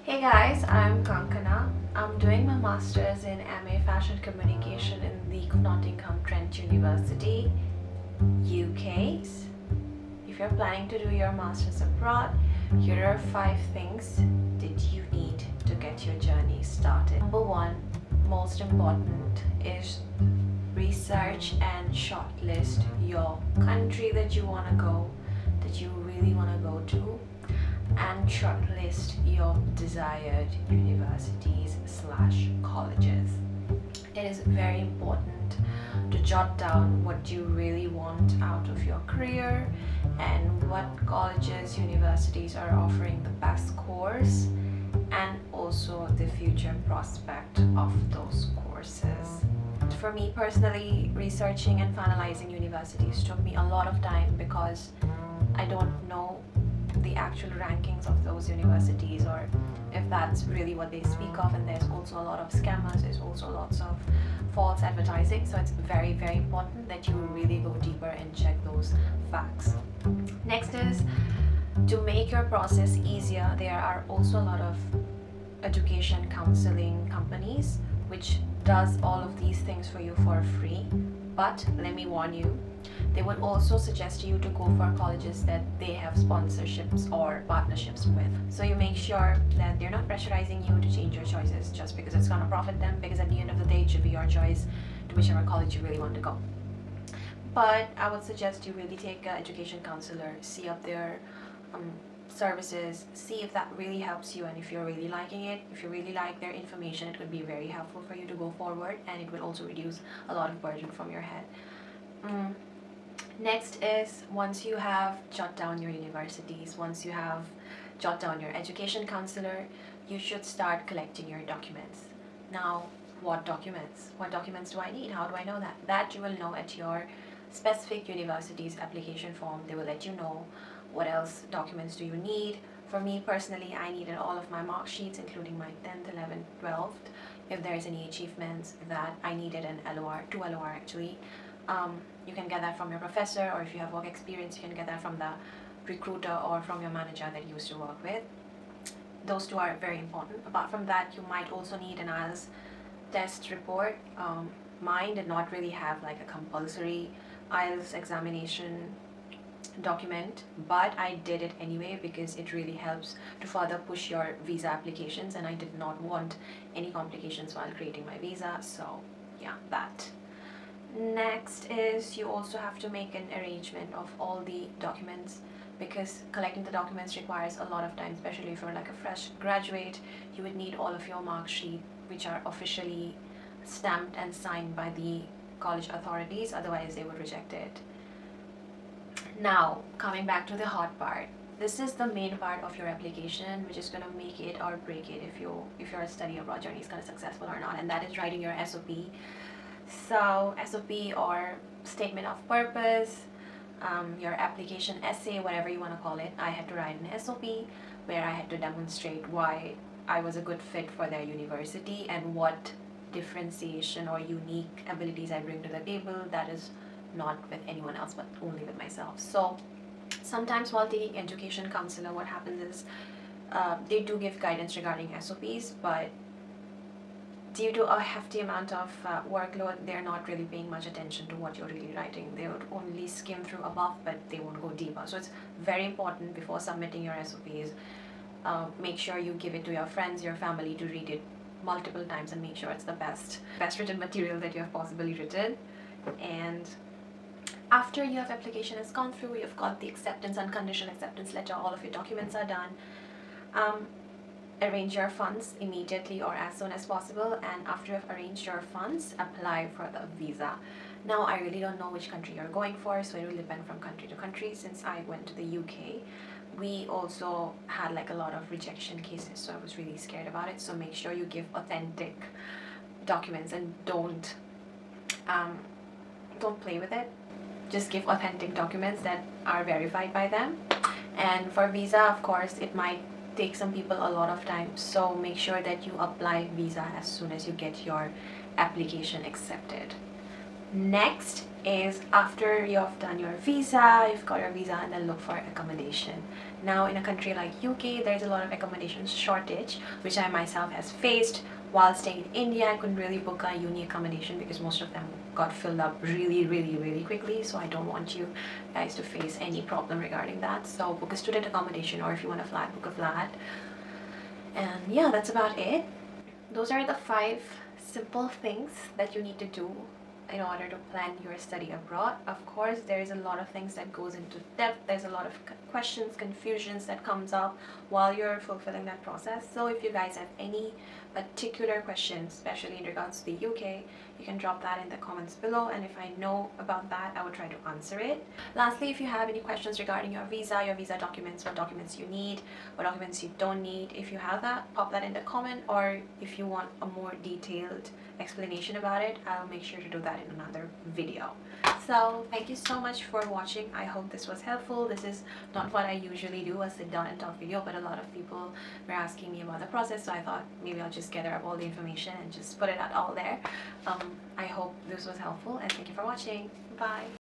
Hey guys, I'm Kankana. I'm doing my master's in MA Fashion Communication in the Nottingham Trent University, UK. If you're planning to do your master's abroad, here are 5 things that you need to get your journey started. Number one, most important, is research and shortlist your country that you want to go, that you really want to go to, and shortlist your desired universities slash colleges. It is very important to jot down what you really want out of your career and what colleges, universities are offering the best course, and also the future prospect of those courses. For me personally, researching and finalizing universities took me a lot of time because I don't know the actual rankings of those universities, or if that's really what they speak of. And there's also a lot of scammers, there's also lots of false advertising, so it's very important that you really go deeper and check those facts. Next is, to make your process easier, there are also a lot of education counseling companies which does all of these things for you for free. But let me warn you, they would also suggest you to go for colleges that they have sponsorships or partnerships with. So you make sure that they're not pressurizing you to change your choices just because it's going to profit them, because at the end of the day it should be your choice to whichever college you really want to go. But I would suggest you really take an education counselor, see up their services, see if that really helps you, and if you're really liking it, if you really like their information, it could be very helpful for you to go forward, and it will also reduce a lot of burden from your head. Next is, once you have jot down your universities, once you have jot down your education counselor, you should start collecting your documents. Now, what documents? What documents do I need? How do I know that? That you will know at your specific university's application form. They will let you know what else documents do you need. For me personally, I needed all of my mark sheets, including my 10th, 11th, 12th. If there's any achievements that I needed, an LOR, 2 LOR actually. You can get that from your professor, or if you have work experience, you can get that from the recruiter or from your manager that you used to work with. Those two are very important. Apart from that, you might also need an IELTS test report. Mine did not really have like a compulsory IELTS examination document, but I did it anyway because it really helps to further push your visa applications, and I did not want any complications while creating my visa. So yeah, that. Next is, you also have to make an arrangement of all the documents, because collecting the documents requires a lot of time, especially if you're like a fresh graduate. You would need all of your mark sheet which are officially stamped and signed by the college authorities, otherwise they would reject it. Now, coming back to the hard part, this is the main part of your application, which is going to make it or break it if your study abroad journey is going to be successful or not, and that is writing your SOP. So SOP, or statement of purpose, your application essay, whatever you want to call it. I had to write an SOP where I had to demonstrate why I was a good fit for their university and what differentiation or unique abilities I bring to the table that is not with anyone else but only with myself. So sometimes while taking education counselor, what happens is they do give guidance regarding SOPs, but due to a hefty amount of workload, they're not really paying much attention to what you're really writing. They would only skim through above, but they won't go deeper. So it's very important before submitting your SOPs, make sure you give it to your friends, your family to read it multiple times and make sure it's the best written material that you have possibly written. And after your application has gone through, you've got the acceptance, unconditional acceptance letter, all of your documents are done. Arrange your funds immediately or as soon as possible, and after you've arranged your funds, apply for the visa. Now, I really don't know which country you're going for, so it will depend from country to country. Since I went to the UK, we also had like a lot of rejection cases, so I was really scared about it. So make sure you give authentic documents and don't play with it. Just give authentic documents that are verified by them. And for visa, of course, it might take some people a lot of time, so make sure that you apply visa as soon as you get your application accepted. Next is after you've done your visa, you've got your visa, and then look for accommodation. Now in a country like UK, there's a lot of accommodation shortage, which I myself has faced while staying in India. I couldn't really book a uni accommodation because most of them got filled up really quickly, so I don't want you guys to face any problem regarding that. So book a student accommodation, or if you want a flat, book a flat. And yeah, that's about it. Those are the 5 simple things that you need to do in order to plan your study abroad. Of course, there's a lot of things that goes into depth. There's a lot of questions, confusions that comes up while you're fulfilling that process. So if you guys have any particular questions, especially in regards to the UK, you can drop that in the comments below, and if I know about that, I will try to answer it. Lastly, if you have any questions regarding your visa documents, what documents you need, what documents you don't need, if you have that, pop that in the comment, or if you want a more detailed explanation about it, I'll make sure to do that in another video. So thank you so much for watching. I hope this was helpful. This is not what I usually do, a sit down and talk video, but a lot of people were asking me about the process, so I thought maybe I'll just gather up all the information and just put it out all there. I hope this was helpful, and thank you for watching. Bye.